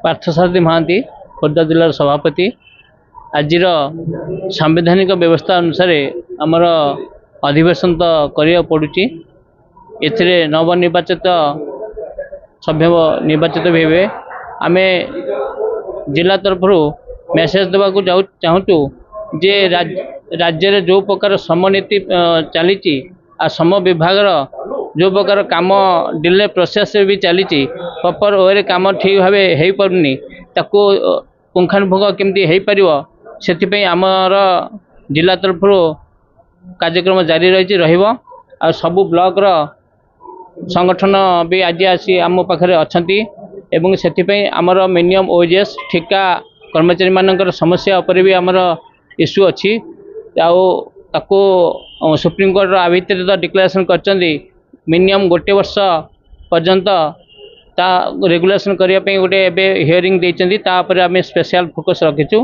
पार्थसारथी महांती खोर्धा जिलार सभापति। आज सांविधानिक व्यवस्था अनुसार आमर अधिवेशन तो करिया पड़ुची। एथिरे नवनिर्वाचित सभ्य निर्वाचित भी आम जिला तरफ मेसेज देवा चाहूँ जे राज्य रे जो प्रकार समनीति चली सम विभाग जो प्रकार काम डिले प्रोसेस भी चली प्रॉपर वे काम ठीक भाव हो पारनी ताको पुंखानुपुंख केमती हो पार से आमर जिला तरफ कार्यक्रम जारी रही सबु ब्लॉक रो संगठन भी आज आसी आम पाखे अच्छा एवं से आमर मिनिमम ओजेस ठिका कर्मचारी मानकर समस्या उपर भी आमर इश्यू अच्छी ताको सुप्रीम कोर्ट आ भितर तो डिक्लेरेशन कर मिनिमम गोटे वर्ष पर्यंत ता रेगुलेशन करने गोटे हियरिंग देइचंदी तापर आम स्पेशल फोकस रखीचु।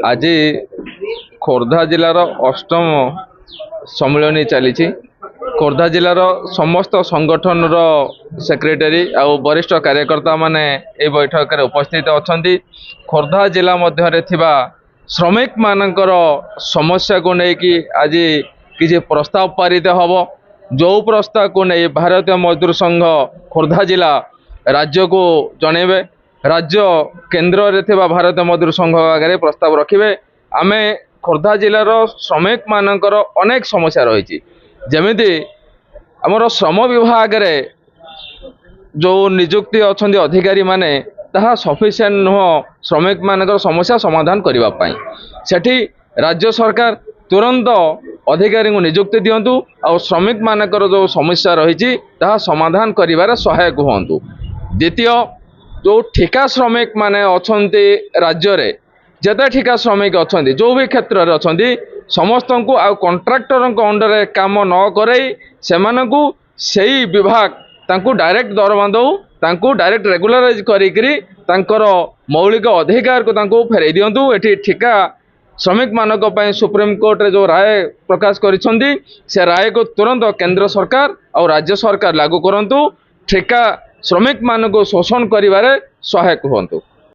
आज खोर्धा जिलार अष्टम सम्मेलन चली खोर्धा जिलार समस्त संगठन रो सेक्रेटरी आ वरिष्ठ कार्यकर्ता माने ए बैठक रे उपस्थित अछंती। खोर्धा जिला मध्य थिबा श्रमिक मानकर समस्या को लेकिन आज किसी प्रस्ताव पारित हम जो प्रस्ताव को नहीं भारतीय मजदूर संघ खोर्धा जिला राज्य को जनइबे राज्य केंद्र रे थिबा भारतीय मजदूर संघ आगे प्रस्ताव रखिबे। आमे खोर्धा जिलार श्रमिक मानकर अनेक समस्या रही जमीती आमर श्रम विभाग रे जो नियुक्ति अच्छा अधिकारी माने ताहा सफिशिएंट नुह श्रमिक मानकर समस्या समाधान करने सेठी राज्य सरकार तुरंत अधिकारी को नियुक्ति दिंतु और श्रमिक मानकर जो समस्या रही समाधान करिवार सहायक हुंतु। द्वितीय जो ठिका श्रमिक माने अछंती राज्य रे जेते ठिका श्रमिक अछंती जो भी क्षेत्र रे अछंती समस्त को आ कंट्राक्टर अंडर काम न करई सेमानकु सेही विभाग तांकु डायरेक्ट दरमा दौ तांकु डायरेक्ट रेगुलराइज करिकरी तांकर मौलिक अधिकार को तांकु फेरई दियंतु। एठी ठिका श्रमिक मानक पय सुप्रीम कोर्ट रे जो राय प्रकाश करिसंदी से राय को तुरंत केंद्र सरकार और राज्य सरकार लागू करंतु ठिका श्रमिक मानक शोषण करिवारे सहायक हुंतु।